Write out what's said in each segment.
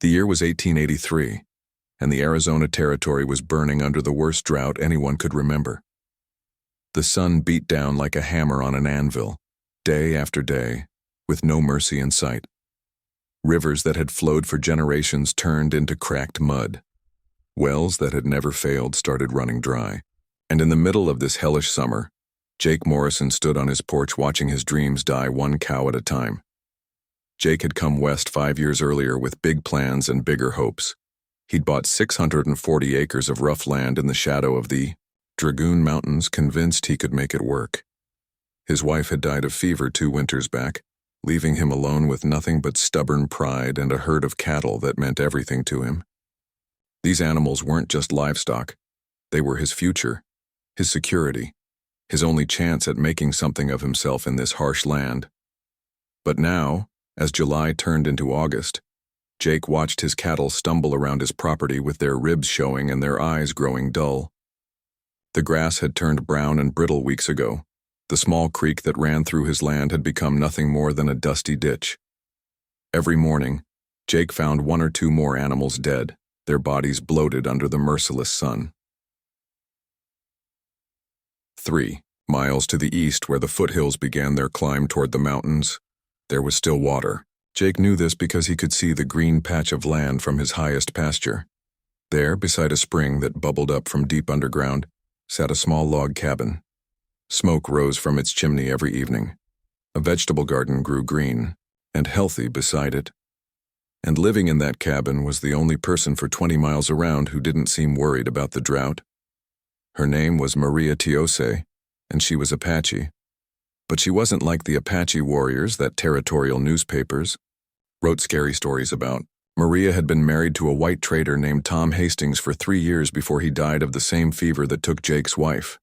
The year was 1883, and the Arizona Territory was burning under the worst drought anyone could remember. The sun beat down like a hammer on an anvil, day after day, with no mercy in sight. Rivers that had flowed for generations turned into cracked mud. Wells that had never failed started running dry. And in the middle of this hellish summer, Jake Morrison stood on his porch watching his dreams die one cow at a time. Jake had come west 5 years earlier with big plans and bigger hopes. He'd bought 640 acres of rough land in the shadow of the Dragoon Mountains, convinced he could make it work. His wife had died of fever 2 winters back, leaving him alone with nothing but stubborn pride and a herd of cattle that meant everything to him. These animals weren't just livestock. They were his future, his security, his only chance at making something of himself in this harsh land. But now, as July turned into August, Jake watched his cattle stumble around his property with their ribs showing and their eyes growing dull. The grass had turned brown and brittle weeks ago. The small creek that ran through his land had become nothing more than a dusty ditch. Every morning, Jake found 1 or 2 more animals dead, their bodies bloated under the merciless sun. 3 miles to the east, where the foothills began their climb toward the mountains, there was still water. Jake knew this because he could see the green patch of land from his highest pasture. There, beside a spring that bubbled up from deep underground, sat a small log cabin. Smoke rose from its chimney every evening. A vegetable garden grew green and healthy beside it. And living in that cabin was the only person for 20 miles around who didn't seem worried about the drought. Her name was Maria Teose, and she was Apache. But she wasn't like the Apache warriors that territorial newspapers wrote scary stories about. Maria had been married to a white trader named Tom Hastings for 3 years before he died of the same fever that took Jake's wife.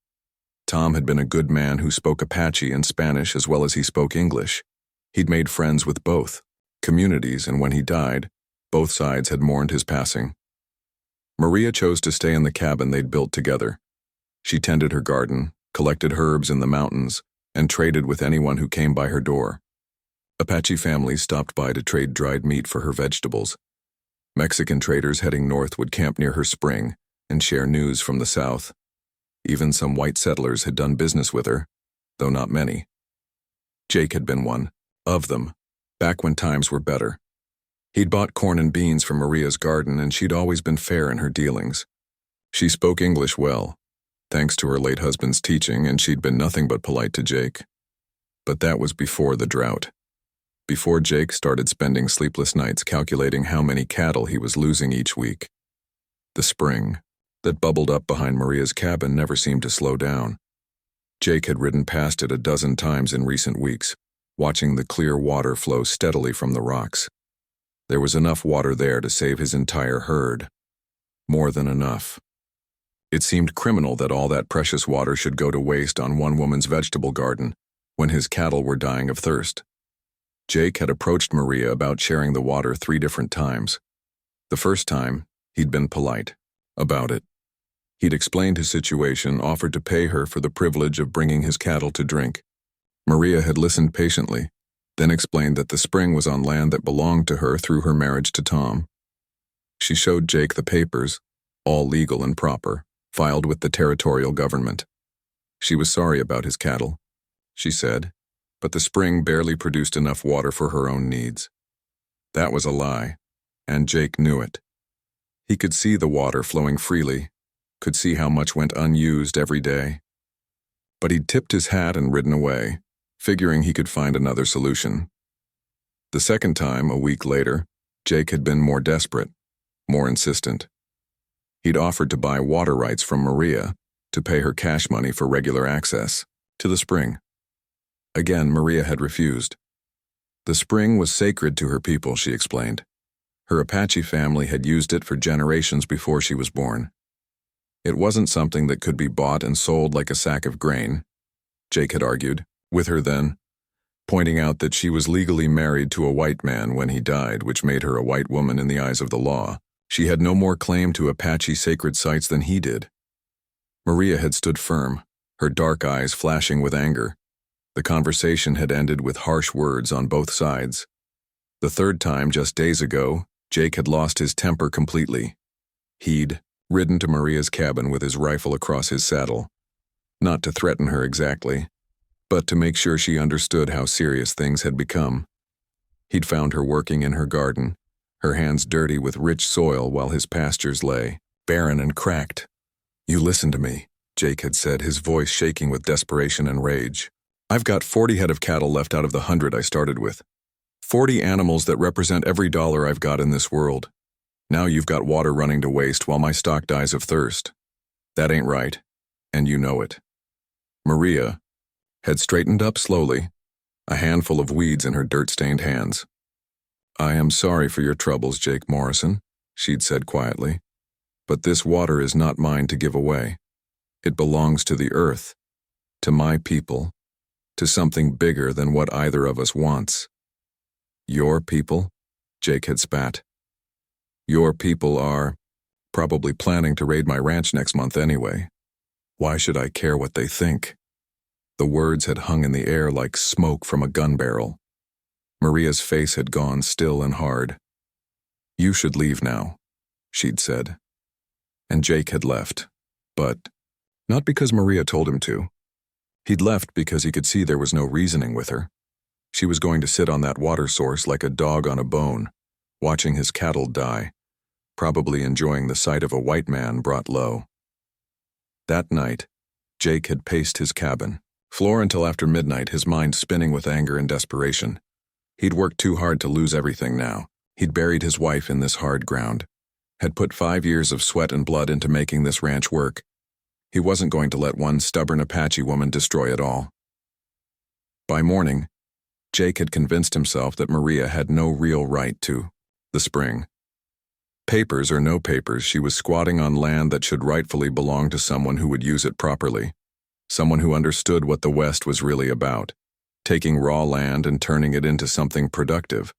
Tom had been a good man who spoke Apache and Spanish as well as he spoke English. He'd made friends with both communities, and when he died, both sides had mourned his passing. Maria chose to stay in the cabin they'd built together. She tended her garden, collected herbs in the mountains, and traded with anyone who came by her door. Apache families stopped by to trade dried meat for her vegetables. Mexican traders heading north would camp near her spring and share news from the south. Even some white settlers had done business with her, though not many. Jake had been one of them, back when times were better. He'd bought corn and beans from Maria's garden, and she'd always been fair in her dealings. She spoke English well, thanks to her late husband's teaching, and she'd been nothing but polite to Jake. But that was before the drought. Before Jake started spending sleepless nights calculating how many cattle he was losing each week. The spring that bubbled up behind Maria's cabin never seemed to slow down. Jake had ridden past it a dozen times in recent weeks, watching the clear water flow steadily from the rocks. There was enough water there to save his entire herd. More than enough. It seemed criminal that all that precious water should go to waste on one woman's vegetable garden when his cattle were dying of thirst. Jake had approached Maria about sharing the water 3 different times. The first time, he'd been polite about it. He'd explained his situation, offered to pay her for the privilege of bringing his cattle to drink. Maria had listened patiently, then explained that the spring was on land that belonged to her through her marriage to Tom. She showed Jake the papers, all legal and proper, filed with the territorial government. She was sorry about his cattle, she said, but the spring barely produced enough water for her own needs. That was a lie, and Jake knew it. He could see the water flowing freely, could see how much went unused every day. But he'd tipped his hat and ridden away, figuring he could find another solution. The second time, a week later, Jake had been more desperate, more insistent. He'd offered to buy water rights from Maria to pay her cash money for regular access to the spring. Again, Maria had refused. The spring was sacred to her people, she explained. Her Apache family had used it for generations before she was born. It wasn't something that could be bought and sold like a sack of grain, Jake had argued, with her then, pointing out that she was legally married to a white man when he died, which made her a white woman in the eyes of the law. She had no more claim to Apache sacred sites than he did. Maria had stood firm, her dark eyes flashing with anger. The conversation had ended with harsh words on both sides. The third time, just days ago, Jake had lost his temper completely. He'd ridden to Maria's cabin with his rifle across his saddle, not to threaten her exactly, but to make sure she understood how serious things had become. He'd found her working in her garden, her hands dirty with rich soil while his pastures lay, barren and cracked. "You listen to me," Jake had said, his voice shaking with desperation and rage. "I've got 40 head of cattle left out of the 100 I started with. 40 animals that represent every dollar I've got in this world. Now you've got water running to waste while my stock dies of thirst. That ain't right, and you know it." Maria had straightened up slowly, a handful of weeds in her dirt-stained hands. "I am sorry for your troubles, Jake Morrison," she'd said quietly, "but this water is not mine to give away. It belongs to the earth, to my people, to something bigger than what either of us wants." "Your people?" Jake had spat. "Your people are probably planning to raid my ranch next month anyway. Why should I care what they think?" The words had hung in the air like smoke from a gun barrel. Maria's face had gone still and hard. "You should leave now," she'd said. And Jake had left, but not because Maria told him to. He'd left because he could see there was no reasoning with her. She was going to sit on that water source like a dog on a bone, watching his cattle die, probably enjoying the sight of a white man brought low. That night, Jake had paced his cabin floor until after midnight, his mind spinning with anger and desperation. He'd worked too hard to lose everything now. He'd buried his wife in this hard ground, had put 5 years of sweat and blood into making this ranch work. He wasn't going to let one stubborn Apache woman destroy it all. By morning, Jake had convinced himself that Maria had no real right to the spring. Papers or no papers, she was squatting on land that should rightfully belong to someone who would use it properly. Someone who understood what the West was really about, taking raw land and turning it into something productive.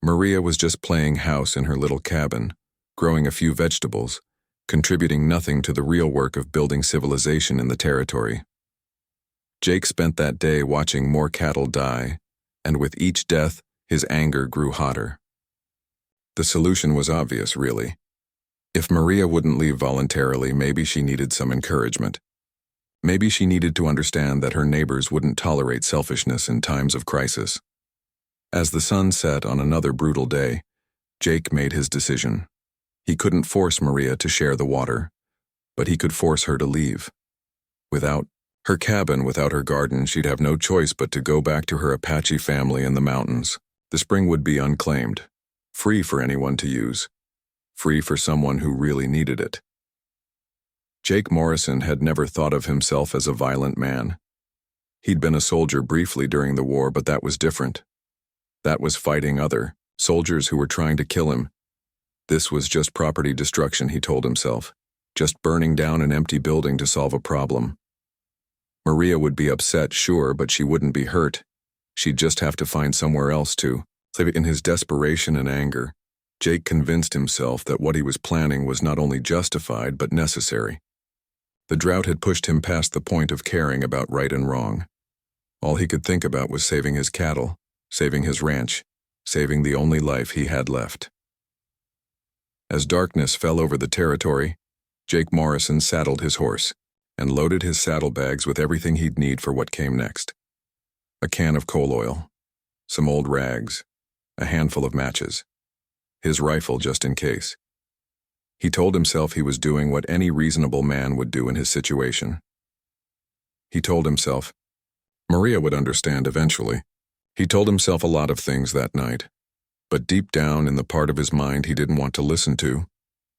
Maria was just playing house in her little cabin, growing a few vegetables, contributing nothing to the real work of building civilization in the territory. Jake spent that day watching more cattle die, and with each death, his anger grew hotter. The solution was obvious, really. If Maria wouldn't leave voluntarily, maybe she needed some encouragement. Maybe she needed to understand that her neighbors wouldn't tolerate selfishness in times of crisis. As the sun set on another brutal day, Jake made his decision. He couldn't force Maria to share the water, but he could force her to leave. Without her cabin, without her garden, she'd have no choice but to go back to her Apache family in the mountains. The spring would be unclaimed, free for anyone to use, free for someone who really needed it. Jake Morrison had never thought of himself as a violent man. He'd been a soldier briefly during the war, but that was different. That was fighting other soldiers who were trying to kill him. This was just property destruction, he told himself, just burning down an empty building to solve a problem. Maria would be upset, sure, but she wouldn't be hurt. She'd just have to find somewhere else to live. In his desperation and anger, Jake convinced himself that what he was planning was not only justified but necessary. The drought had pushed him past the point of caring about right and wrong. All he could think about was saving his cattle, saving his ranch, saving the only life he had left. As darkness fell over the territory, Jake Morrison saddled his horse and loaded his saddlebags with everything he'd need for what came next. A can of coal oil, some old rags, a handful of matches, his rifle just in case. He told himself he was doing what any reasonable man would do in his situation. He told himself Maria would understand eventually. He told himself a lot of things that night, but deep down in the part of his mind he didn't want to listen to,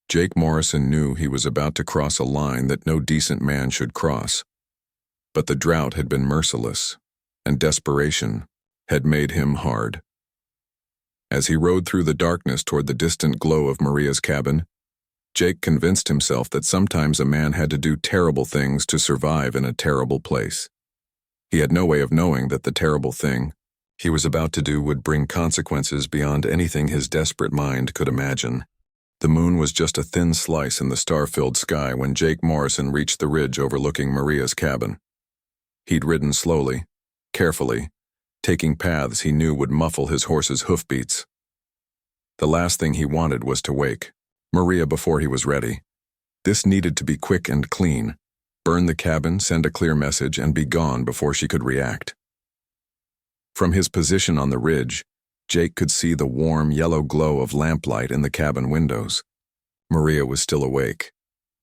Jake Morrison knew he was about to cross a line that no decent man should cross. But the drought had been merciless, and desperation had made him hard. As he rode through the darkness toward the distant glow of Maria's cabin, Jake convinced himself that sometimes a man had to do terrible things to survive in a terrible place. He had no way of knowing that the terrible thing he was about to do would bring consequences beyond anything his desperate mind could imagine. The moon was just a thin slice in the star-filled sky when Jake Morrison reached the ridge overlooking Maria's cabin. He'd ridden slowly, carefully, taking paths he knew would muffle his horse's hoofbeats. The last thing he wanted was to wake Maria before he was ready. This needed to be quick and clean. Burn the cabin, send a clear message, and be gone before she could react. From his position on the ridge, Jake could see the warm yellow glow of lamplight in the cabin windows. Maria was still awake,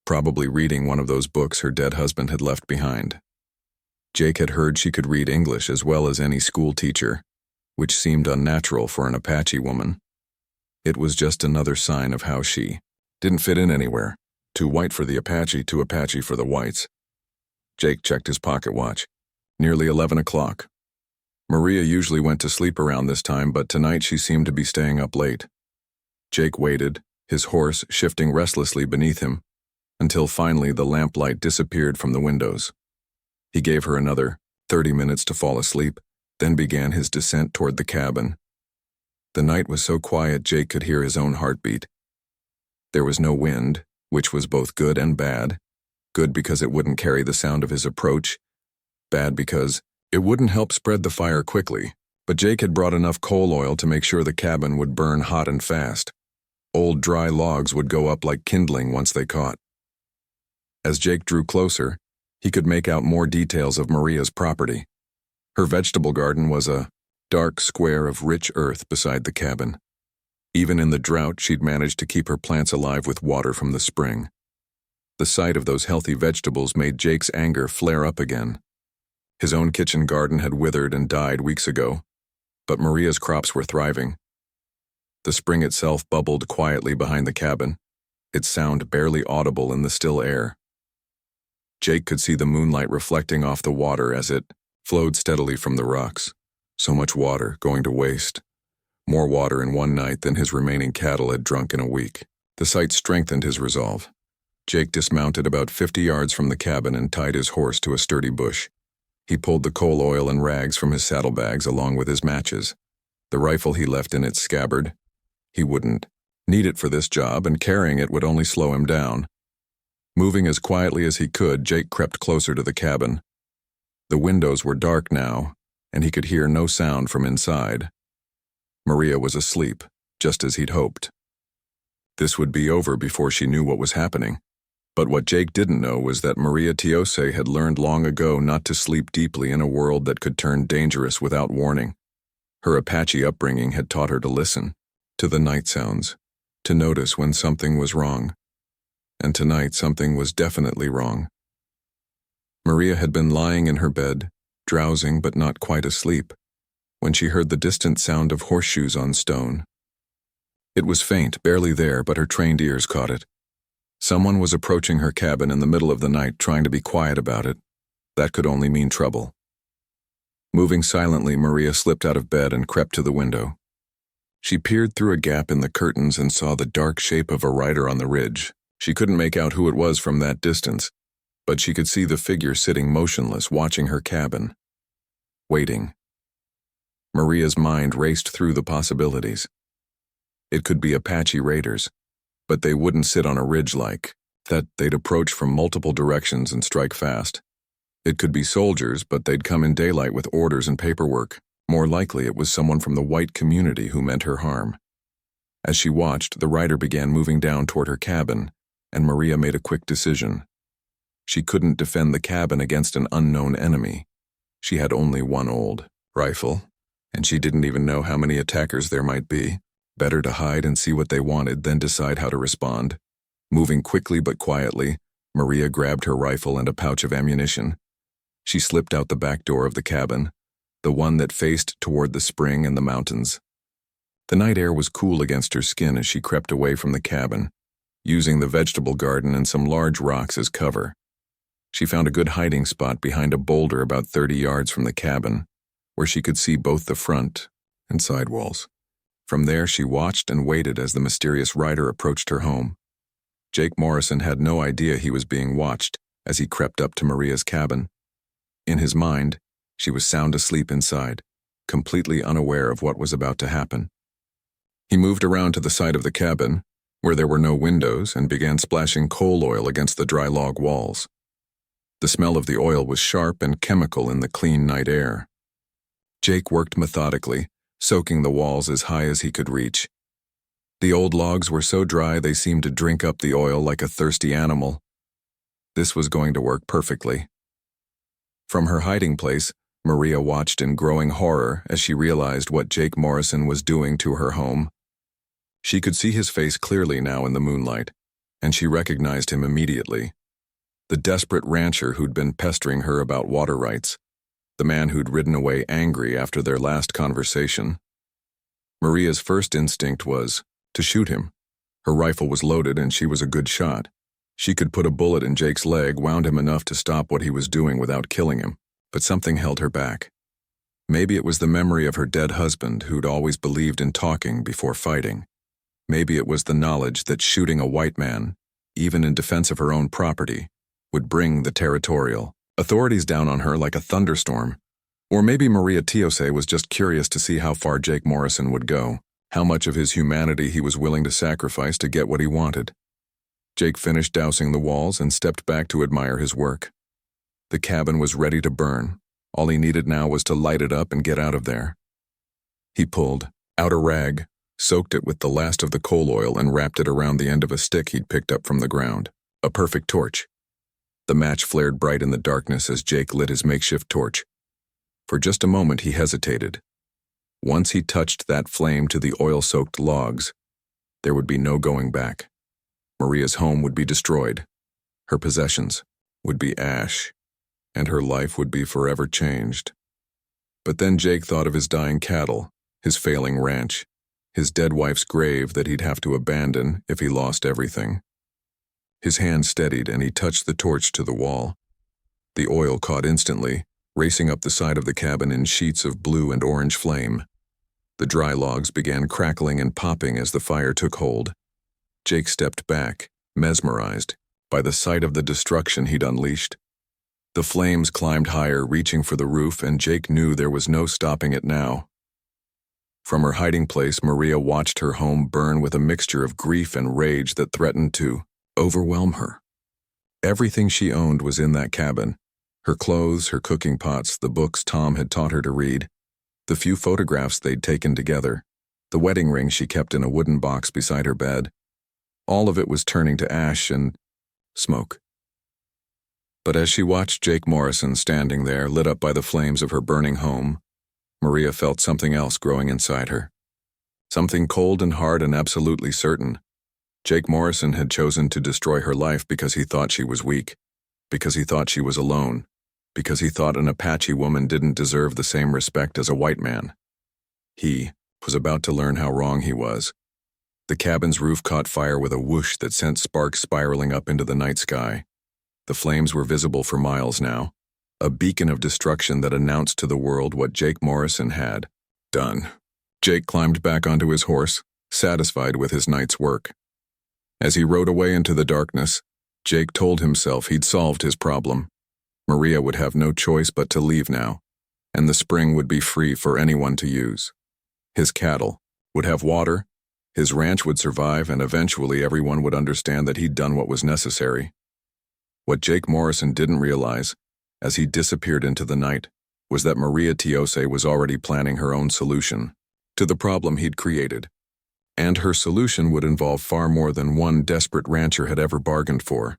probably reading one of those books her dead husband had left behind. Jake had heard she could read English as well as any school teacher, which seemed unnatural for an Apache woman. It was just another sign of how she didn't fit in anywhere. Too white for the Apache, too Apache for the whites. Jake checked his pocket watch. Nearly 11 o'clock. Maria usually went to sleep around this time, but tonight she seemed to be staying up late. Jake waited, his horse shifting restlessly beneath him, until finally the lamplight disappeared from the windows. He gave her another 30 minutes to fall asleep, then began his descent toward the cabin. The night was so quiet Jake could hear his own heartbeat. There was no wind, which was both good and bad. Good because it wouldn't carry the sound of his approach. Bad because it wouldn't help spread the fire quickly, but Jake had brought enough coal oil to make sure the cabin would burn hot and fast. Old dry logs would go up like kindling once they caught. As Jake drew closer, he could make out more details of Maria's property. Her vegetable garden was a dark square of rich earth beside the cabin. Even in the drought, she'd managed to keep her plants alive with water from the spring. The sight of those healthy vegetables made Jake's anger flare up again. His own kitchen garden had withered and died weeks ago, but Maria's crops were thriving. The spring itself bubbled quietly behind the cabin, its sound barely audible in the still air. Jake could see the moonlight reflecting off the water as it flowed steadily from the rocks. So much water going to waste. More water in one night than his remaining cattle had drunk in a week. The sight strengthened his resolve. Jake dismounted about 50 yards from the cabin and tied his horse to a sturdy bush. He pulled the coal oil and rags from his saddlebags along with his matches. The rifle he left in its scabbard. He wouldn't need it for this job, and carrying it would only slow him down. Moving as quietly as he could, Jake crept closer to the cabin. The windows were dark now, and he could hear no sound from inside. Maria was asleep, just as he'd hoped. This would be over before she knew what was happening. But what Jake didn't know was that Maria Teose had learned long ago not to sleep deeply in a world that could turn dangerous without warning. Her Apache upbringing had taught her to listen to the night sounds, to notice when something was wrong. And tonight something was definitely wrong. Maria had been lying in her bed, drowsing but not quite asleep, when she heard the distant sound of horseshoes on stone. It was faint, barely there, but her trained ears caught it. Someone was approaching her cabin in the middle of the night, trying to be quiet about it. That could only mean trouble. Moving silently, Maria slipped out of bed and crept to the window. She peered through a gap in the curtains and saw the dark shape of a rider on the ridge. She couldn't make out who it was from that distance, but she could see the figure sitting motionless, watching her cabin. Waiting. Maria's mind raced through the possibilities. It could be Apache raiders, but they wouldn't sit on a ridge like that. They'd approach from multiple directions and strike fast. It could be soldiers, but they'd come in daylight with orders and paperwork. More likely it was someone from the white community who meant her harm. As she watched, the rider began moving down toward her cabin, and Maria made a quick decision. She couldn't defend the cabin against an unknown enemy. She had only one old rifle, and she didn't even know how many attackers there might be. Better to hide and see what they wanted than decide how to respond. Moving quickly but quietly, Maria grabbed her rifle and a pouch of ammunition. She slipped out the back door of the cabin, the one that faced toward the spring and the mountains. The night air was cool against her skin as she crept away from the cabin, using the vegetable garden and some large rocks as cover. She found a good hiding spot behind a boulder about 30 yards from the cabin, where she could see both the front and side walls. From there, she watched and waited as the mysterious rider approached her home. Jake Morrison had no idea he was being watched as he crept up to Maria's cabin. In his mind, she was sound asleep inside, completely unaware of what was about to happen. He moved around to the side of the cabin, where there were no windows, and began splashing coal oil against the dry log walls. The smell of the oil was sharp and chemical in the clean night air. Jake worked methodically, soaking the walls as high as he could reach. The old logs were so dry they seemed to drink up the oil like a thirsty animal. This was going to work perfectly. From her hiding place, Maria watched in growing horror as she realized what Jake Morrison was doing to her home. She could see his face clearly now in the moonlight, and she recognized him immediately. The desperate rancher who'd been pestering her about water rights, the man who'd ridden away angry after their last conversation. Maria's first instinct was to shoot him. Her rifle was loaded and she was a good shot. She could put a bullet in Jake's leg, wound him enough to stop what he was doing without killing him, but something held her back. Maybe it was the memory of her dead husband who'd always believed in talking before fighting. Maybe it was the knowledge that shooting a white man, even in defense of her own property, would bring the territorial authorities down on her like a thunderstorm. Or maybe Maria Teose was just curious to see how far Jake Morrison would go, how much of his humanity he was willing to sacrifice to get what he wanted. Jake finished dousing the walls and stepped back to admire his work. The cabin was ready to burn. All he needed now was to light it up and get out of there. He pulled out a rag, soaked it with the last of the coal oil, and wrapped it around the end of a stick he'd picked up from the ground. A perfect torch. The match flared bright in the darkness as Jake lit his makeshift torch. For just a moment he hesitated. Once he touched that flame to the oil-soaked logs, there would be no going back. Maria's home would be destroyed. Her possessions would be ash, and her life would be forever changed. But then Jake thought of his dying cattle, his failing ranch, his dead wife's grave that he'd have to abandon if he lost everything. His hand steadied and he touched the torch to the wall. The oil caught instantly, racing up the side of the cabin in sheets of blue and orange flame. The dry logs began crackling and popping as the fire took hold. Jake stepped back, mesmerized by the sight of the destruction he'd unleashed. The flames climbed higher, reaching for the roof, and Jake knew there was no stopping it now. From her hiding place, Maria watched her home burn with a mixture of grief and rage that threatened to overwhelm her. Everything she owned was in that cabin. Her clothes, her cooking pots, the books Tom had taught her to read, the few photographs they'd taken together, the wedding ring she kept in a wooden box beside her bed. All of it was turning to ash and smoke. But as she watched Jake Morrison standing there, lit up by the flames of her burning home, Maria felt something else growing inside her. Something cold and hard and absolutely certain. Jake Morrison had chosen to destroy her life because he thought she was weak, because he thought she was alone, because he thought an Apache woman didn't deserve the same respect as a white man. He was about to learn how wrong he was. The cabin's roof caught fire with a whoosh that sent sparks spiraling up into the night sky. The flames were visible for miles now, a beacon of destruction that announced to the world what Jake Morrison had done. Jake climbed back onto his horse, satisfied with his night's work. As he rode away into the darkness, Jake told himself he'd solved his problem. Maria would have no choice but to leave now, and the spring would be free for anyone to use. His cattle would have water, his ranch would survive, and eventually everyone would understand that he'd done what was necessary. What Jake Morrison didn't realize, as he disappeared into the night, was that Maria Teose was already planning her own solution to the problem he'd created. And her solution would involve far more than one desperate rancher had ever bargained for.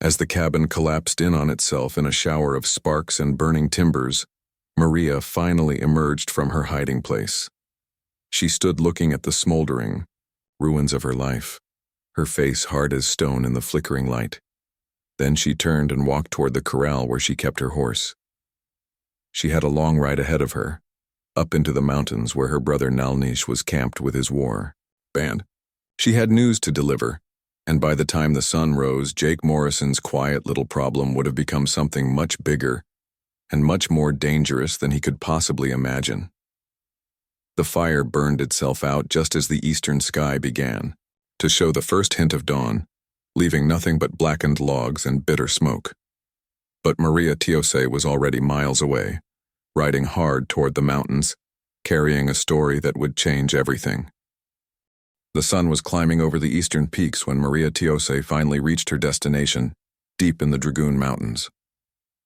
As the cabin collapsed in on itself in a shower of sparks and burning timbers, Maria finally emerged from her hiding place. She stood looking at the smoldering ruins of her life, her face hard as stone in the flickering light. Then she turned and walked toward the corral where she kept her horse. She had a long ride ahead of her, up into the mountains where her brother Nalnish was camped with his war band. She had news to deliver, and by the time the sun rose, Jake Morrison's quiet little problem would have become something much bigger and much more dangerous than he could possibly imagine. The fire burned itself out just as the eastern sky began to show the first hint of dawn, leaving nothing but blackened logs and bitter smoke. But Maria Teose was already miles away, riding hard toward the mountains, carrying a story that would change everything. The sun was climbing over the eastern peaks when Maria Teose finally reached her destination, deep in the Dragoon Mountains.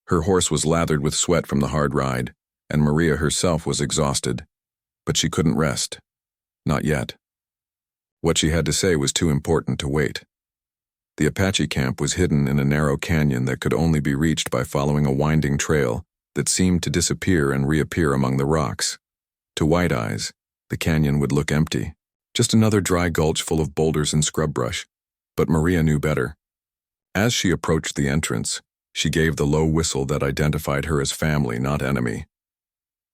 Her horse was lathered with sweat from the hard ride, and Maria herself was exhausted. But she couldn't rest. Not yet. What she had to say was too important to wait. The Apache camp was hidden in a narrow canyon that could only be reached by following a winding trail that seemed to disappear and reappear among the rocks. To White Eyes, the canyon would look empty, just another dry gulch full of boulders and scrub brush. But Maria knew better. As she approached the entrance, she gave the low whistle that identified her as family, not enemy.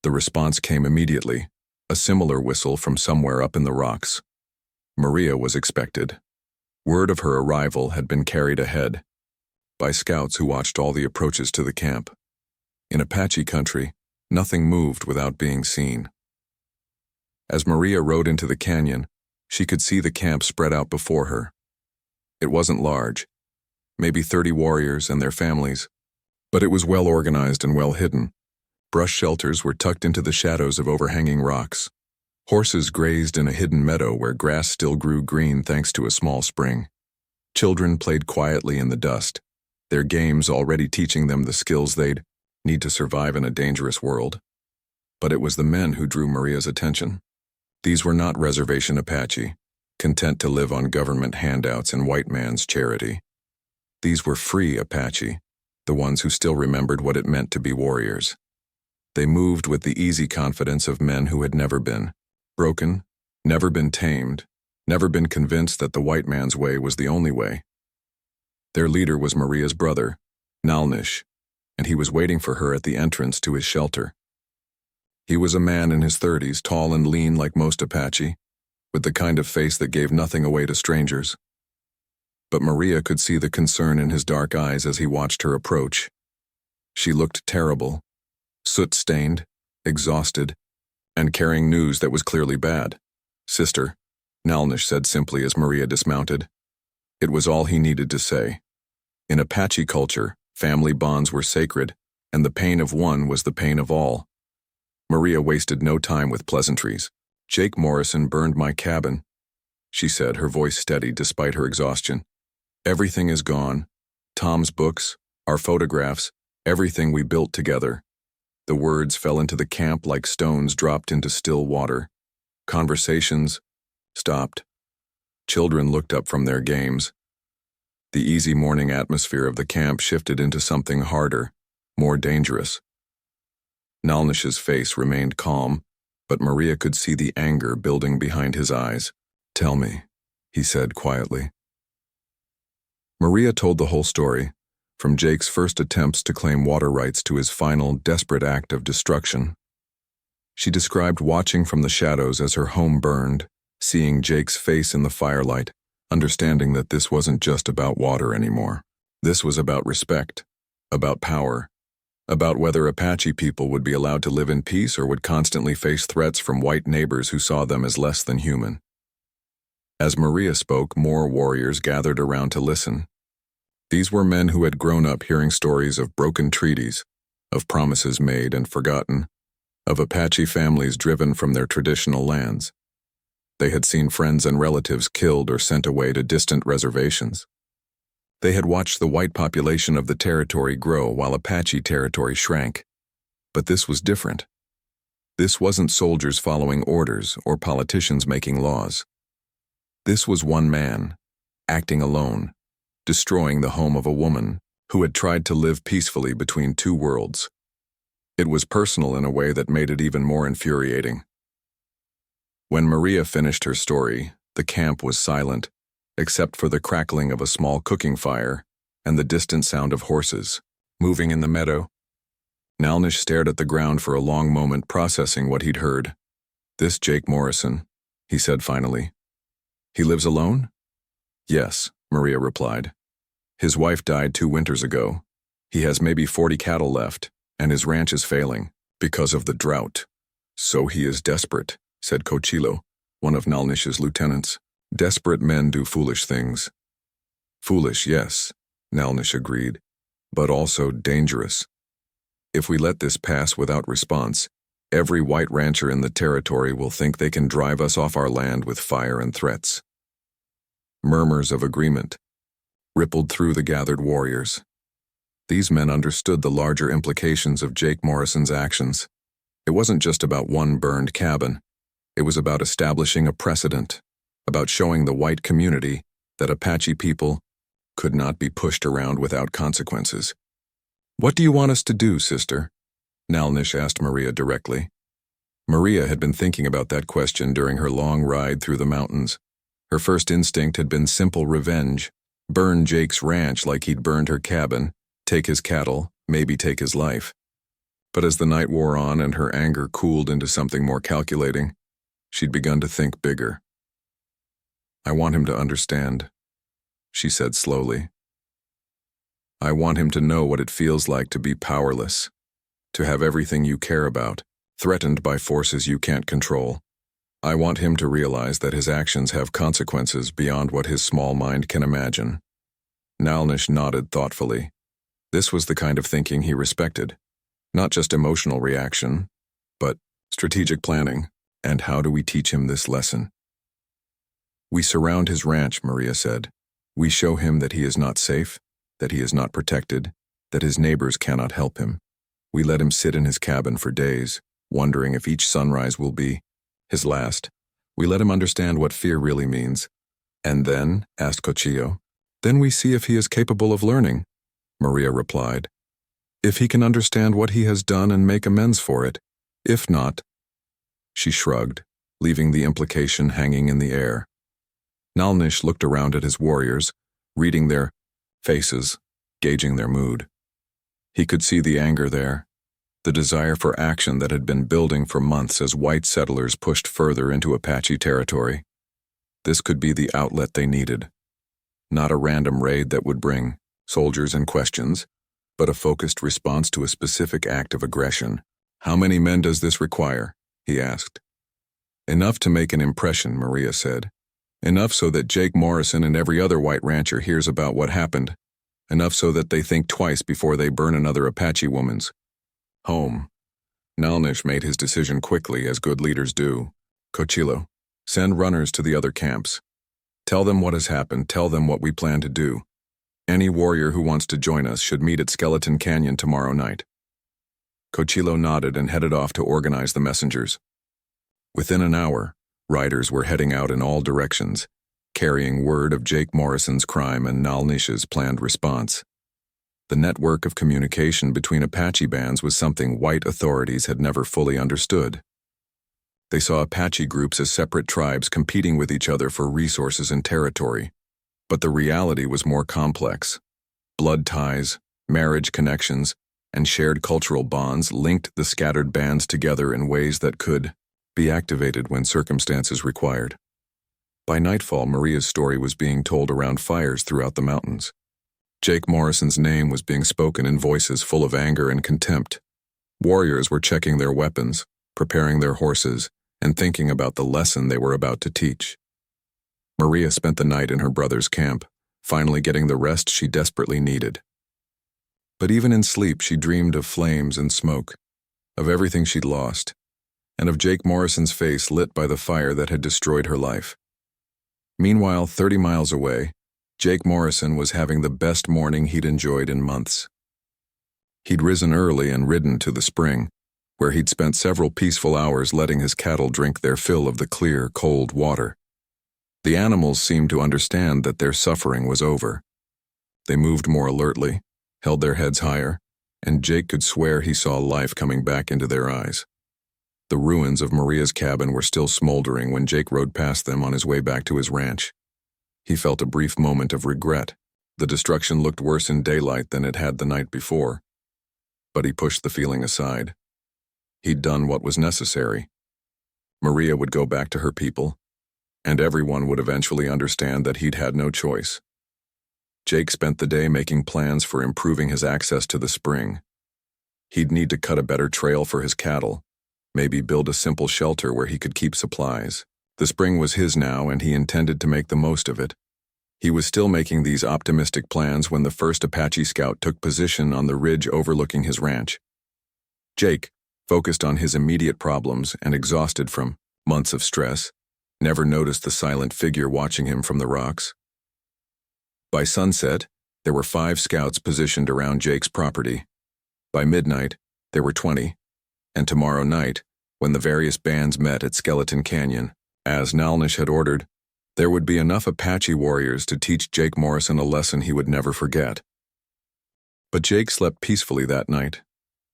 The response came immediately, a similar whistle from somewhere up in the rocks. Maria was expected. Word of her arrival had been carried ahead by scouts who watched all the approaches to the camp. In Apache country, nothing moved without being seen. As Maria rode into the canyon, she could see the camp spread out before her. It wasn't large, maybe 30 warriors and their families, but it was well organized and well hidden. Brush shelters were tucked into the shadows of overhanging rocks. Horses grazed in a hidden meadow where grass still grew green thanks to a small spring. Children played quietly in the dust, their games already teaching them the skills they'd need to survive in a dangerous world. But it was the men who drew Maria's attention. These were not reservation Apache, content to live on government handouts and white man's charity. These were free Apache, the ones who still remembered what it meant to be warriors. They moved with the easy confidence of men who had never been broken, never been tamed, never been convinced that the white man's way was the only way. Their leader was Maria's brother, Nalnish, and he was waiting for her at the entrance to his shelter. He was a man in his 30s, tall and lean like most Apache, with the kind of face that gave nothing away to strangers. But Maria could see the concern in his dark eyes as he watched her approach. She looked terrible, soot-stained, exhausted, and carrying news that was clearly bad. "Sister," Nalnish said simply as Maria dismounted. It was all he needed to say. In Apache culture, family bonds were sacred, and the pain of one was the pain of all. Maria wasted no time with pleasantries. "Jake Morrison burned my cabin," she said, her voice steady despite her exhaustion. "Everything is gone. Tom's books, our photographs, everything we built together." The words fell into the camp like stones dropped into still water. Conversations stopped. Children looked up from their games. The easy morning atmosphere of the camp shifted into something harder, more dangerous. Nalnish's face remained calm, but Maria could see the anger building behind his eyes. "Tell me," he said quietly. Maria told the whole story, from Jake's first attempts to claim water rights to his final, desperate act of destruction. She described watching from the shadows as her home burned, seeing Jake's face in the firelight, understanding that this wasn't just about water anymore. This was about respect, about power, about whether Apache people would be allowed to live in peace or would constantly face threats from white neighbors who saw them as less than human. As Maria spoke, more warriors gathered around to listen. These were men who had grown up hearing stories of broken treaties, of promises made and forgotten, of Apache families driven from their traditional lands. They had seen friends and relatives killed or sent away to distant reservations. They had watched the white population of the territory grow while Apache territory shrank. But this was different. This wasn't soldiers following orders or politicians making laws. This was one man, acting alone, destroying the home of a woman who had tried to live peacefully between two worlds. It was personal in a way that made it even more infuriating. When Maria finished her story, the camp was silent, except for the crackling of a small cooking fire and the distant sound of horses moving in the meadow. Nalnish stared at the ground for a long moment, processing what he'd heard. "This Jake Morrison," he said finally. "He lives alone?" "Yes," Maria replied. "His wife died 2 winters ago. He has maybe 40 cattle left, and his ranch is failing because of the drought." "So he is desperate," said Cochilo, one of Nalnish's lieutenants. "Desperate men do foolish things." "Foolish, yes," Nalnish agreed, "but also dangerous. If we let this pass without response, every white rancher in the territory will think they can drive us off our land with fire and threats." Murmurs of agreement rippled through the gathered warriors. These men understood the larger implications of Jake Morrison's actions. It wasn't just about one burned cabin. It was about establishing a precedent, about showing the white community that Apache people could not be pushed around without consequences. "What do you want us to do, sister?" Nalnish asked Maria directly. Maria had been thinking about that question during her long ride through the mountains. Her first instinct had been simple revenge: burn Jake's ranch like he'd burned her cabin, take his cattle, maybe take his life. But as the night wore on and her anger cooled into something more calculating, she'd begun to think bigger. "I want him to understand," she said slowly. "I want him to know what it feels like to be powerless, to have everything you care about threatened by forces you can't control. I want him to realize that his actions have consequences beyond what his small mind can imagine." Nalnish nodded thoughtfully. This was the kind of thinking he respected. Not just emotional reaction, but strategic planning. And how do we teach him this lesson? "We surround his ranch," Maria said. "We show him that he is not safe, that he is not protected, that his neighbors cannot help him. We let him sit in his cabin for days, wondering if each sunrise will be his last. We let him understand what fear really means." "And then?" asked Cochillo. "Then we see if he is capable of learning," Maria replied. "If he can understand what he has done and make amends for it. If not—" She shrugged, leaving the implication hanging in the air. Nalnish looked around at his warriors, reading their faces, gauging their mood. He could see the anger there, the desire for action that had been building for months as white settlers pushed further into Apache territory. This could be the outlet they needed. Not a random raid that would bring soldiers and questions, but a focused response to a specific act of aggression. "How many men does this require?" he asked. "Enough to make an impression," Maria said. "Enough so that Jake Morrison and every other white rancher hears about what happened. Enough so that they think twice before they burn another Apache woman's home." Nalnish made his decision quickly, as good leaders do. "Cochillo, send runners to the other camps. Tell them what has happened, tell them what we plan to do. Any warrior who wants to join us should meet at Skeleton Canyon tomorrow night." Cochillo nodded and headed off to organize the messengers. Within an hour, riders were heading out in all directions, carrying word of Jake Morrison's crime and Nalnish's planned response. The network of communication between Apache bands was something white authorities had never fully understood. They saw Apache groups as separate tribes competing with each other for resources and territory. But the reality was more complex. Blood ties, marriage connections, and shared cultural bonds linked the scattered bands together in ways that could be activated when circumstances required. By nightfall, Maria's story was being told around fires throughout the mountains. Jake Morrison's name was being spoken in voices full of anger and contempt. Warriors were checking their weapons, preparing their horses, and thinking about the lesson they were about to teach. Maria spent the night in her brother's camp, finally getting the rest she desperately needed. But even in sleep, she dreamed of flames and smoke, of everything she'd lost, and of Jake Morrison's face lit by the fire that had destroyed her life. Meanwhile, 30 miles away, Jake Morrison was having the best morning he'd enjoyed in months. He'd risen early and ridden to the spring, where he'd spent several peaceful hours letting his cattle drink their fill of the clear, cold water. The animals seemed to understand that their suffering was over. They moved more alertly, held their heads higher, and Jake could swear he saw life coming back into their eyes. The ruins of Maria's cabin were still smoldering when Jake rode past them on his way back to his ranch. He felt a brief moment of regret. The destruction looked worse in daylight than it had the night before. But he pushed the feeling aside. He'd done what was necessary. Maria would go back to her people, and everyone would eventually understand that he'd had no choice. Jake spent the day making plans for improving his access to the spring. He'd need to cut a better trail for his cattle, maybe build a simple shelter where he could keep supplies. The spring was his now, and he intended to make the most of it. He was still making these optimistic plans when the first Apache scout took position on the ridge overlooking his ranch. Jake, focused on his immediate problems and exhausted from months of stress, never noticed the silent figure watching him from the rocks. By sunset, there were 5 scouts positioned around Jake's property. By midnight, there were 20, and tomorrow night, when the various bands met at Skeleton Canyon, as Nalnish had ordered, There would be enough Apache warriors to teach Jake Morrison a lesson he would never forget. But Jake slept peacefully that night,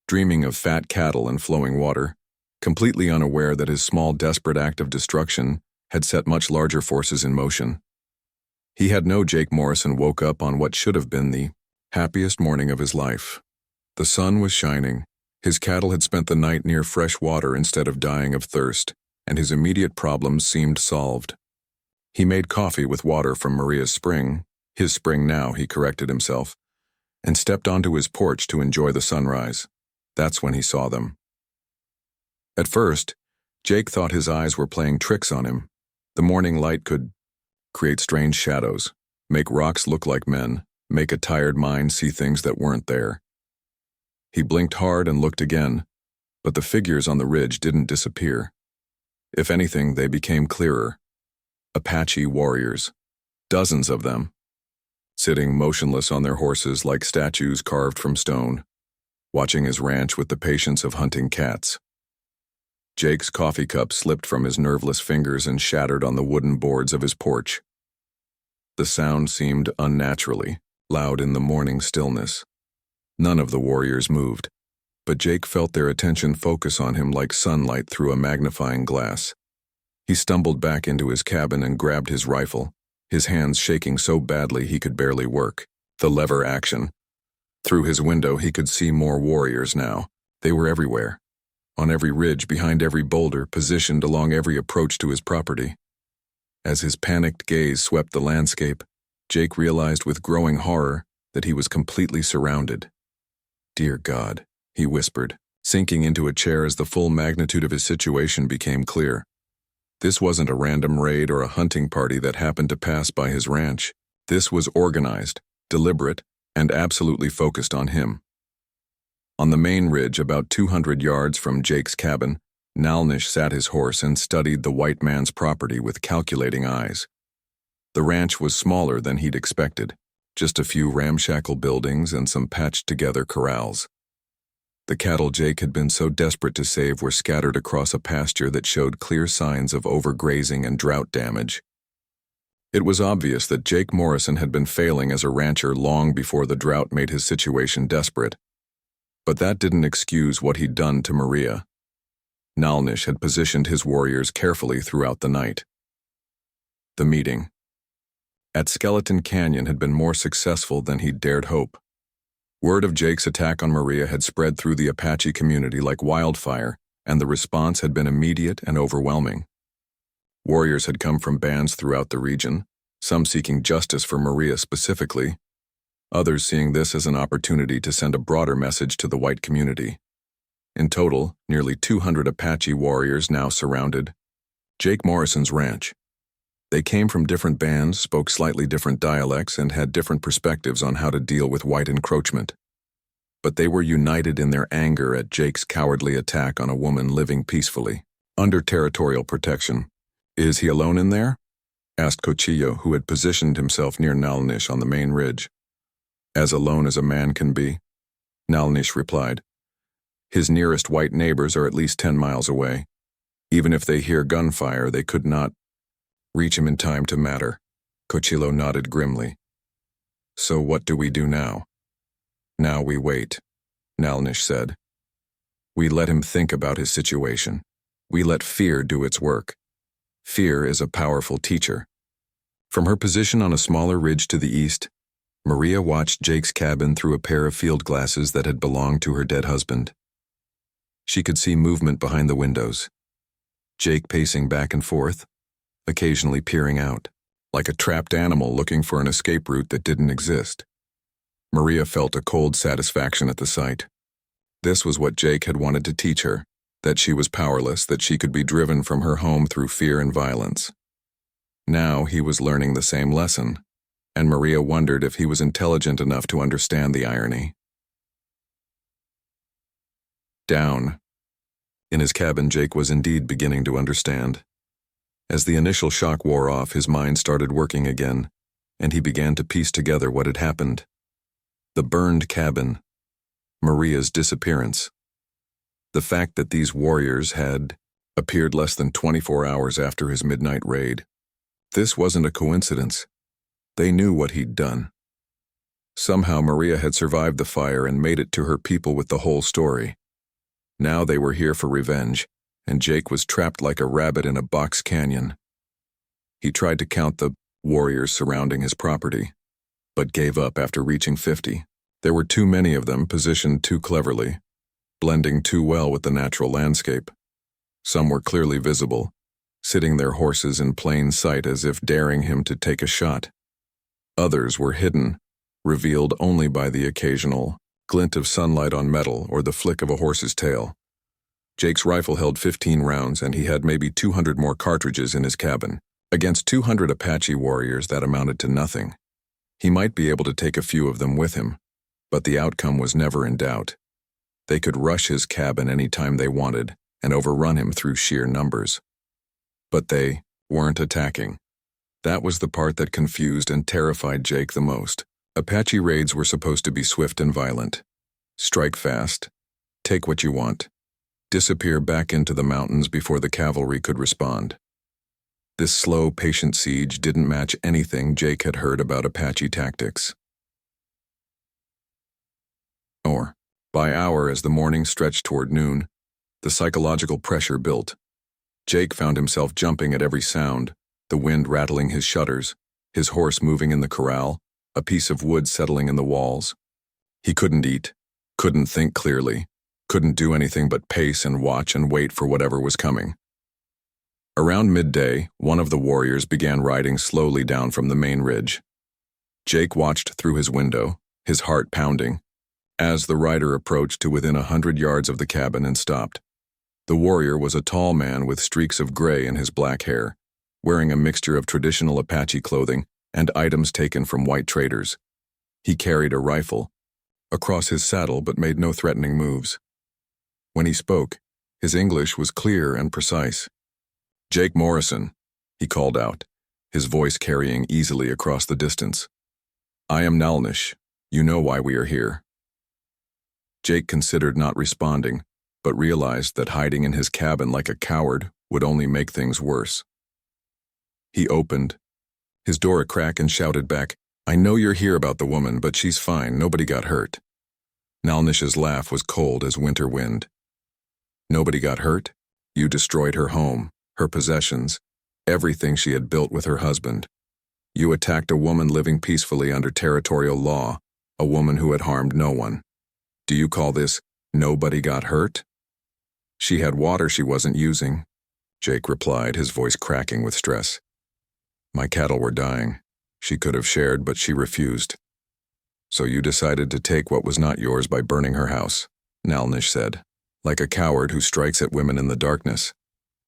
dreaming of fat cattle and flowing water, completely unaware that his small, desperate act of destruction had set much larger forces in motion. He had no Jake Morrison woke up on what should have been the happiest morning of his life. The sun was shining, his cattle had spent the night near fresh water instead of dying of thirst, and his immediate problems seemed solved. He made coffee with water from Maria's spring, his spring now, he corrected himself, and stepped onto his porch to enjoy the sunrise. That's when he saw them. At first, Jake thought his eyes were playing tricks on him. The morning light could create strange shadows, make rocks look like men, make a tired mind see things that weren't there. He blinked hard and looked again, but the figures on the ridge didn't disappear. If anything, they became clearer. Apache warriors, dozens of them, sitting motionless on their horses like statues carved from stone, watching his ranch with the patience of hunting cats. Jake's coffee cup slipped from his nerveless fingers and shattered on the wooden boards of his porch. The sound seemed unnaturally loud in the morning stillness. None of the warriors moved, but Jake felt their attention focus on him like sunlight through a magnifying glass. He stumbled back into his cabin and grabbed his rifle, his hands shaking so badly he could barely work. The lever action. Through his window he could see more warriors now. They were everywhere. On every ridge, behind every boulder, positioned along every approach to his property. As his panicked gaze swept the landscape, Jake realized with growing horror that he was completely surrounded. "Dear God," he whispered, sinking into a chair as the full magnitude of his situation became clear. This wasn't a random raid or a hunting party that happened to pass by his ranch. This was organized, deliberate, and absolutely focused on him. On the main ridge, about 200 yards from Jake's cabin, Nalnish sat his horse and studied the white man's property with calculating eyes. The ranch was smaller than he'd expected, just a few ramshackle buildings and some patched-together corrals. The cattle Jake had been so desperate to save were scattered across a pasture that showed clear signs of overgrazing and drought damage. It was obvious that Jake Morrison had been failing as a rancher long before the drought made his situation desperate. But that didn't excuse what he'd done to Maria. Nalnish had positioned his warriors carefully throughout the night. The meeting at Skeleton Canyon had been more successful than he'd dared hope. Word of Jake's attack on Maria had spread through the Apache community like wildfire, and the response had been immediate and overwhelming. Warriors had come from bands throughout the region, some seeking justice for Maria specifically, others seeing this as an opportunity to send a broader message to the white community. In total, nearly 200 Apache warriors now surrounded Jake Morrison's ranch. They came from different bands, spoke slightly different dialects, and had different perspectives on how to deal with white encroachment. But they were united in their anger at Jake's cowardly attack on a woman living peacefully, under territorial protection. "Is he alone in there?" asked Cochillo, who had positioned himself near Nalnish on the main ridge. "As alone as a man can be," Nalnish replied. "His nearest white neighbors are at least 10 miles away. Even if they hear gunfire, they could not reach him in time to matter." Cochillo nodded grimly. "So what do we do now?" "Now we wait," Nalnish said. "We let him think about his situation. We let fear do its work. Fear is a powerful teacher." From her position on a smaller ridge to the east, Maria watched Jake's cabin through a pair of field glasses that had belonged to her dead husband. She could see movement behind the windows. Jake pacing back and forth, occasionally peering out, like a trapped animal looking for an escape route that didn't exist. Maria felt a cold satisfaction at the sight. This was what Jake had wanted to teach her, that she was powerless, that she could be driven from her home through fear and violence. Now he was learning the same lesson, and Maria wondered if he was intelligent enough to understand the irony. Down. In his cabin, Jake was indeed beginning to understand. As the initial shock wore off, his mind started working again, and he began to piece together what had happened. The burned cabin, Maria's disappearance, the fact that these warriors had appeared less than 24 hours after his midnight raid. This wasn't a coincidence. They knew what he'd done. Somehow Maria had survived the fire and made it to her people with the whole story. Now they were here for revenge, and Jake was trapped like a rabbit in a box canyon. He tried to count the warriors surrounding his property, but gave up after reaching 50. There were too many of them, positioned too cleverly, blending too well with the natural landscape. Some were clearly visible, sitting their horses in plain sight as if daring him to take a shot. Others were hidden, revealed only by the occasional glint of sunlight on metal or the flick of a horse's tail. Jake's rifle held 15 rounds, and he had maybe 200 more cartridges in his cabin. Against 200 Apache warriors, that amounted to nothing. He might be able to take a few of them with him, but the outcome was never in doubt. They could rush his cabin any time they wanted and overrun him through sheer numbers. But they weren't attacking. That was the part that confused and terrified Jake the most. Apache raids were supposed to be swift and violent. Strike fast, take what you want, disappear back into the mountains before the cavalry could respond. This slow, patient siege didn't match anything Jake had heard about Apache tactics. By hour, as the morning stretched toward noon, the psychological pressure built. Jake found himself jumping at every sound, the wind rattling his shutters, his horse moving in the corral, a piece of wood settling in the walls. He couldn't eat, couldn't think clearly, couldn't do anything but pace and watch and wait for whatever was coming. Around midday, one of the warriors began riding slowly down from the main ridge. Jake watched through his window, his heart pounding, as the rider approached to within 100 yards of the cabin and stopped. The warrior was a tall man with streaks of gray in his black hair, wearing a mixture of traditional Apache clothing and items taken from white traders. He carried a rifle across his saddle but made no threatening moves. When he spoke, his English was clear and precise. "Jake Morrison," he called out, his voice carrying easily across the distance. "I am Nalnish. You know why we are here." Jake considered not responding, but realized that hiding in his cabin like a coward would only make things worse. He opened his door a crack and shouted back, "I know you're here about the woman, but she's fine. Nobody got hurt." Nalnish's laugh was cold as winter wind. "Nobody got hurt? You destroyed her home, her possessions, everything she had built with her husband. You attacked a woman living peacefully under territorial law, a woman who had harmed no one. Do you call this, nobody got hurt?" "She had water she wasn't using," Jake replied, his voice cracking with stress. "My cattle were dying. She could have shared, but she refused. So you decided to take what was not yours by burning her house," Nalnish said, like a coward who strikes at women in the darkness.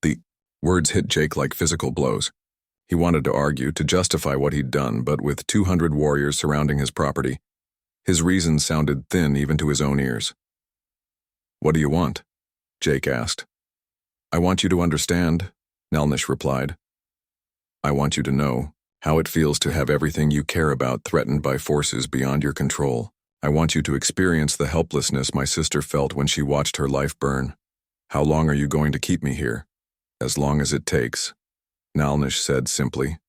The words hit Jake like physical blows. He wanted to argue, to justify what he'd done, but with 200 warriors surrounding his property, his reasons sounded thin even to his own ears. "What do you want?" Jake asked. "I want you to understand," Nalnish replied. "I want you to know how it feels to have everything you care about threatened by forces beyond your control. I want you to experience the helplessness my sister felt when she watched her life burn. How long are you going to keep me here?" "As long as it takes," Nalnish said simply.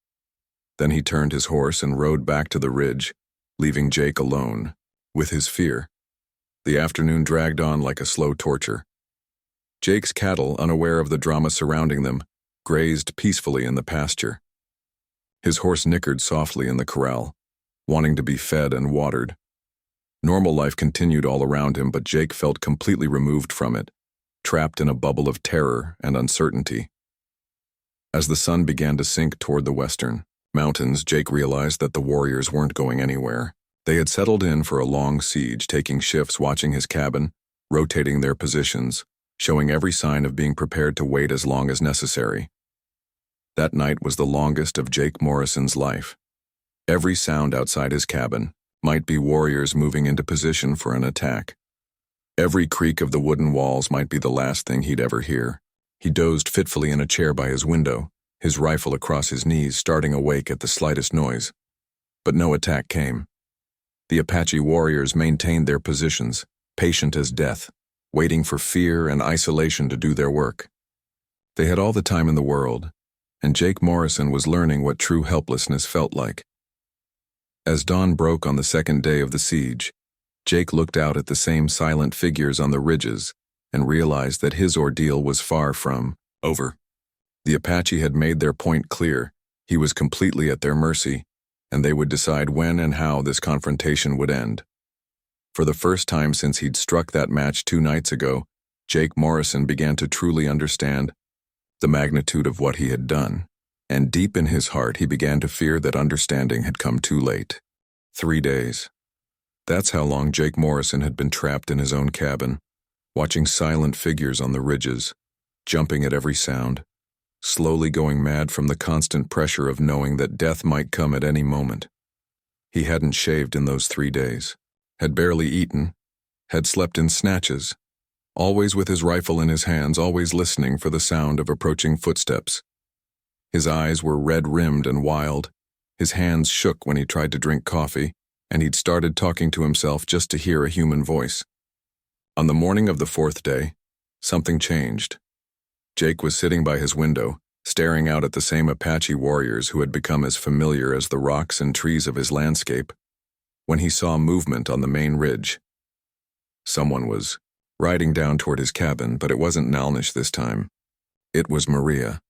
Then he turned his horse and rode back to the ridge, leaving Jake alone with his fear. The afternoon dragged on like a slow torture. Jake's cattle, unaware of the drama surrounding them, grazed peacefully in the pasture. His horse nickered softly in the corral, wanting to be fed and watered. Normal life continued all around him, but Jake felt completely removed from it, trapped in a bubble of terror and uncertainty. As the sun began to sink toward the western mountains, Jake realized that the warriors weren't going anywhere. They had settled in for a long siege, taking shifts watching his cabin, rotating their positions, showing every sign of being prepared to wait as long as necessary. That night was the longest of Jake Morrison's life. Every sound outside his cabin might be warriors moving into position for an attack. Every creak of the wooden walls might be the last thing he'd ever hear. He dozed fitfully in a chair by his window, his rifle across his knees, starting awake at the slightest noise. But no attack came. The Apache warriors maintained their positions, patient as death, waiting for fear and isolation to do their work. They had all the time in the world, and Jake Morrison was learning what true helplessness felt like. As dawn broke on the second day of the siege, Jake looked out at the same silent figures on the ridges and realized that his ordeal was far from over. The Apache had made their point clear. He was completely at their mercy, and they would decide when and how this confrontation would end. For the first time since he'd struck that match 2 nights ago, Jake Morrison began to truly understand the magnitude of what he had done, and deep in his heart he began to fear that understanding had come too late. 3 days. That's how long Jake Morrison had been trapped in his own cabin, watching silent figures on the ridges, jumping at every sound, slowly going mad from the constant pressure of knowing that death might come at any moment. He hadn't shaved in those 3 days, had barely eaten, had slept in snatches, always with his rifle in his hands, always listening for the sound of approaching footsteps. His eyes were red-rimmed and wild, his hands shook when he tried to drink coffee, and he'd started talking to himself just to hear a human voice. On the morning of the 4th day, something changed. Jake was sitting by his window, staring out at the same Apache warriors who had become as familiar as the rocks and trees of his landscape, when he saw movement on the main ridge. Someone was riding down toward his cabin, but it wasn't Nalnish this time. It was Maria.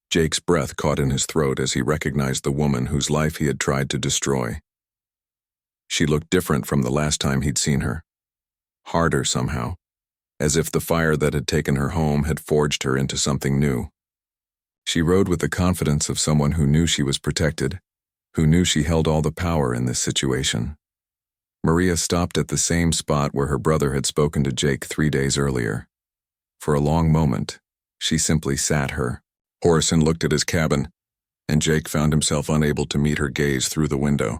Jake's breath caught in his throat as he recognized the woman whose life he had tried to destroy. She looked different from the last time he'd seen her. Harder somehow, as if the fire that had taken her home had forged her into something new. She rode with the confidence of someone who knew she was protected, who knew she held all the power in this situation. Maria stopped at the same spot where her brother had spoken to Jake 3 days earlier. For a long moment, she simply sat her. Morrison looked at his cabin, and Jake found himself unable to meet her gaze through the window.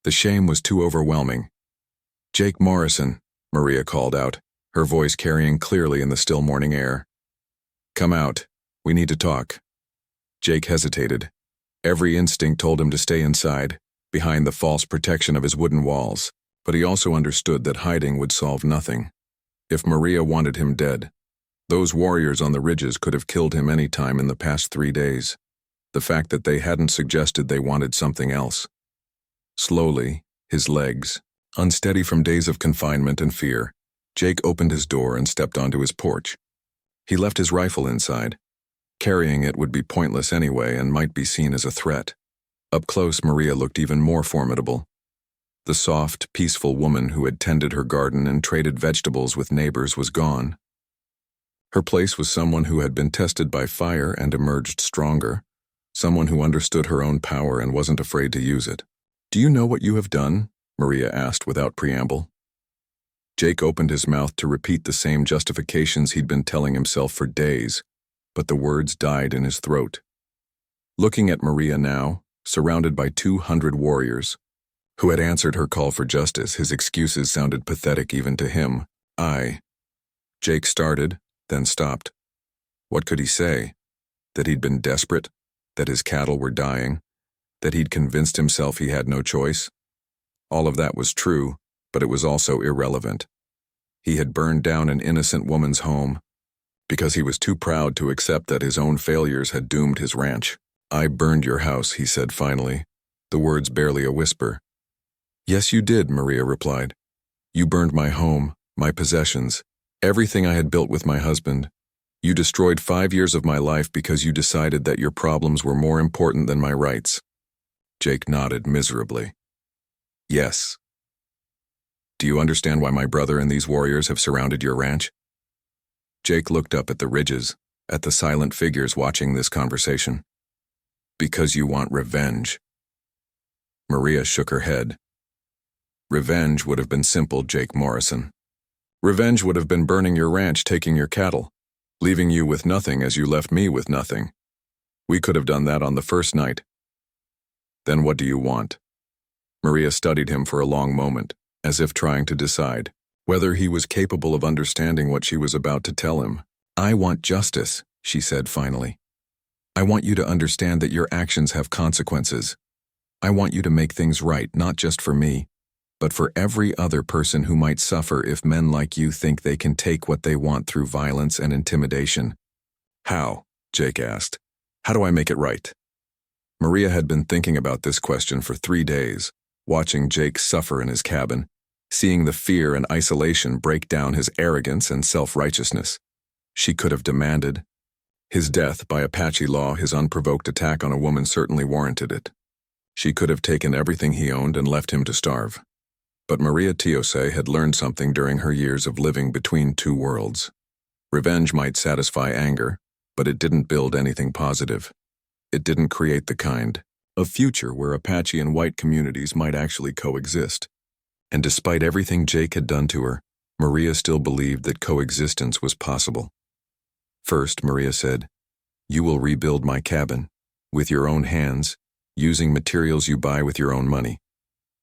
The shame was too overwhelming. "Jake Morrison," Maria called out, her voice carrying clearly in the still morning air. "Come out. We need to talk." Jake hesitated. Every instinct told him to stay inside, behind the false protection of his wooden walls, but he also understood that hiding would solve nothing. If Maria wanted him dead, those warriors on the ridges could have killed him any time in the past 3 days. The fact that they hadn't suggested they wanted something else. Slowly, his legs, unsteady from days of confinement and fear, Jake opened his door and stepped onto his porch. He left his rifle inside. Carrying it would be pointless anyway and might be seen as a threat. Up close, Maria looked even more formidable. The soft, peaceful woman who had tended her garden and traded vegetables with neighbors was gone. Her place was someone who had been tested by fire and emerged stronger, someone who understood her own power and wasn't afraid to use it. "Do you know what you have done?" Maria asked without preamble. Jake opened his mouth to repeat the same justifications he'd been telling himself for days, but the words died in his throat. Looking at Maria now, surrounded by 200 warriors, who had answered her call for justice, his excuses sounded pathetic even to him. Jake started, then stopped. What could he say? That he'd been desperate? That his cattle were dying? That he'd convinced himself he had no choice? All of that was true, but it was also irrelevant. He had burned down an innocent woman's home because he was too proud to accept that his own failures had doomed his ranch. "I burned your house," he said finally, the words barely a whisper. "Yes, you did," Maria replied. "You burned my home, my possessions, everything I had built with my husband. You destroyed 5 years of my life because you decided that your problems were more important than my rights." Jake nodded miserably. "Yes. Do you understand why my brother and these warriors have surrounded your ranch?" Jake looked up at the ridges, at the silent figures watching this conversation. "Because you want revenge." Maria shook her head. "Revenge would have been simple, Jake Morrison. Revenge would have been burning your ranch, taking your cattle, leaving you with nothing as you left me with nothing. We could have done that on the first night." "Then what do you want?" Maria studied him for a long moment, as if trying to decide whether he was capable of understanding what she was about to tell him. "I want justice," she said finally. "I want you to understand that your actions have consequences. I want you to make things right, not just for me, but for every other person who might suffer if men like you think they can take what they want through violence and intimidation." "How?" Jake asked. How do I make it right? Maria had been thinking about this question for 3 days, watching Jake suffer in his cabin, seeing the fear and isolation break down his arrogance and self-righteousness. She could have demanded. His death, by Apache law, his unprovoked attack on a woman certainly warranted it. She could have taken everything he owned and left him to starve. But Maria Teosay had learned something during her years of living between two worlds. Revenge might satisfy anger, but it didn't build anything positive. It didn't create the kind of future where Apache and white communities might actually coexist. And despite everything Jake had done to her, Maria still believed that coexistence was possible. First, Maria said, "You will rebuild my cabin, with your own hands, using materials you buy with your own money.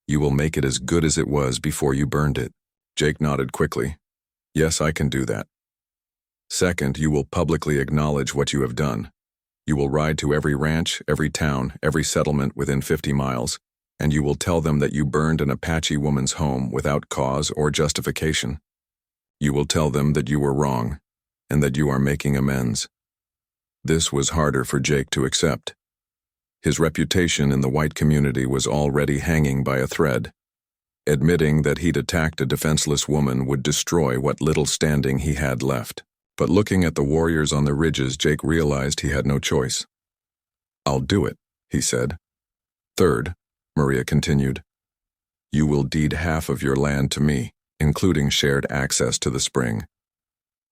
You will make it as good as it was before you burned it." Jake nodded quickly. "Yes, I can do that." Second, you will publicly acknowledge what you have done. You will ride to every ranch, every town, every settlement within 50 miles, and you will tell them that you burned an Apache woman's home without cause or justification. You will tell them that you were wrong, and that you are making amends. This was harder for Jake to accept. His reputation in the white community was already hanging by a thread. Admitting that he'd attacked a defenseless woman would destroy what little standing he had left. But looking at the warriors on the ridges, Jake realized he had no choice. "I'll do it," he said. Third, Maria continued, "You will deed half of your land to me, including shared access to the spring.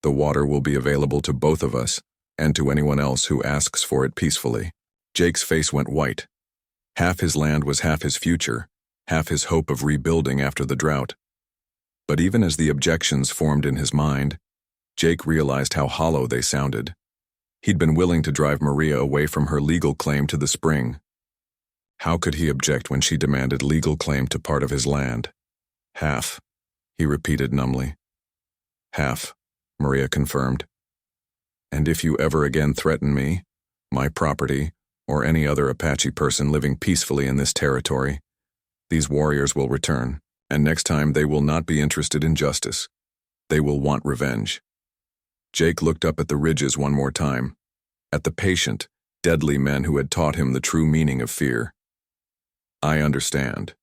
The water will be available to both of us, and to anyone else who asks for it peacefully." Jake's face went white. Half his land was half his future, half his hope of rebuilding after the drought. But even as the objections formed in his mind, Jake realized how hollow they sounded. He'd been willing to drive Maria away from her legal claim to the spring. How could he object when she demanded legal claim to part of his land? "Half," he repeated numbly. "Half," Maria confirmed. "And if you ever again threaten me, my property, or any other Apache person living peacefully in this territory, these warriors will return, and next time they will not be interested in justice. They will want revenge." Jake looked up at the ridges one more time, at the patient, deadly men who had taught him the true meaning of fear. "I understand.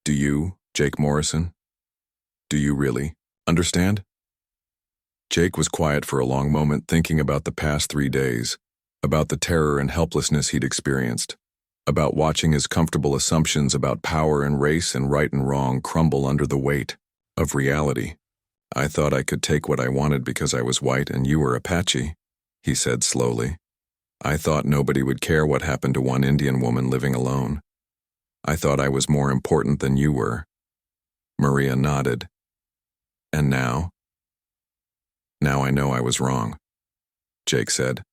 Do you, Jake Morrison? Do you really understand?" Jake was quiet for a long moment, thinking about the past 3 days, about the terror and helplessness he'd experienced, about watching his comfortable assumptions about power and race and right and wrong crumble under the weight of reality. "I thought I could take what I wanted because I was white and you were Apache," he said slowly. "I thought nobody would care what happened to one Indian woman living alone. I thought I was more important than you were." Maria nodded. "And now?" "Now I know I was wrong," Jake said.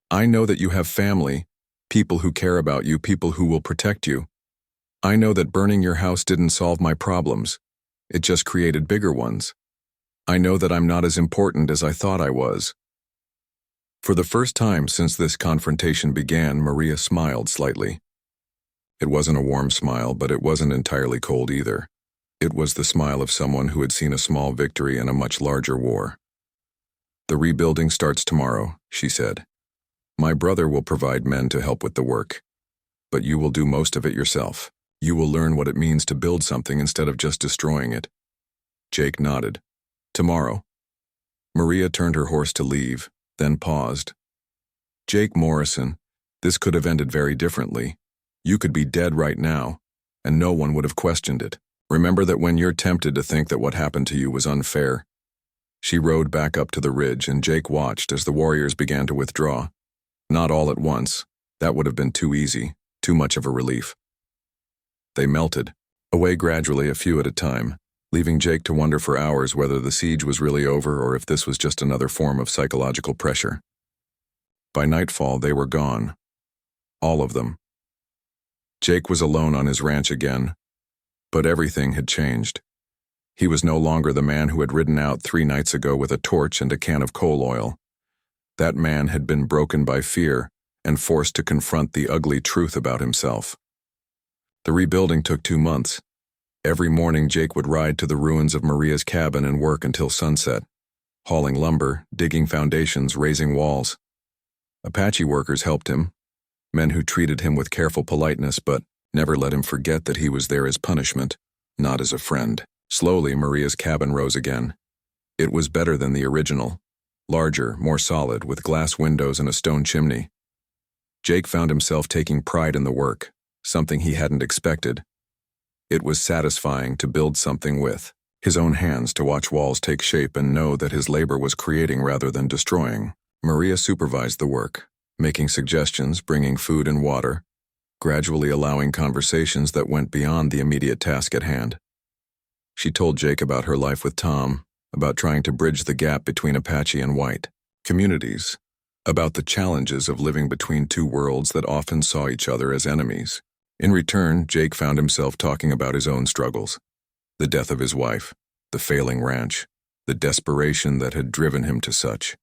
"I know that you have family, people who care about you, people who will protect you. I know that burning your house didn't solve my problems. It just created bigger ones. I know that I'm not as important as I thought I was." For the first time since this confrontation began, Maria smiled slightly. It wasn't a warm smile, but it wasn't entirely cold either. It was the smile of someone who had seen a small victory in a much larger war. "The rebuilding starts tomorrow," she said. "My brother will provide men to help with the work, but you will do most of it yourself. You will learn what it means to build something instead of just destroying it." Jake nodded. "Tomorrow." Maria turned her horse to leave, then paused. "Jake Morrison, this could have ended very differently. You could be dead right now, and no one would have questioned it. Remember that when you're tempted to think that what happened to you was unfair." She rode back up to the ridge, and Jake watched as the warriors began to withdraw. Not all at once. That would have been too easy, too much of a relief. They melted, away gradually, a few at a time, leaving Jake to wonder for hours whether the siege was really over or if this was just another form of psychological pressure. By nightfall, they were gone. All of them. Jake was alone on his ranch again, but everything had changed. He was no longer the man who had ridden out 3 nights ago with a torch and a can of coal oil. That man had been broken by fear and forced to confront the ugly truth about himself. The rebuilding took 2 months. Every morning Jake would ride to the ruins of Maria's cabin and work until sunset, hauling lumber, digging foundations, raising walls. Apache workers helped him, men who treated him with careful politeness but never let him forget that he was there as punishment, not as a friend. Slowly, Maria's cabin rose again. It was better than the original, larger, more solid, with glass windows and a stone chimney. Jake found himself taking pride in the work, something he hadn't expected. It was satisfying to build something with his own hands, to watch walls take shape and know that his labor was creating rather than destroying. Maria supervised the work, making suggestions, bringing food and water, gradually allowing conversations that went beyond the immediate task at hand. She told Jake about her life with Tom, about trying to bridge the gap between Apache and white communities, about the challenges of living between two worlds that often saw each other as enemies. In return, Jake found himself talking about his own struggles, the death of his wife, the failing ranch, the desperation that had driven him to such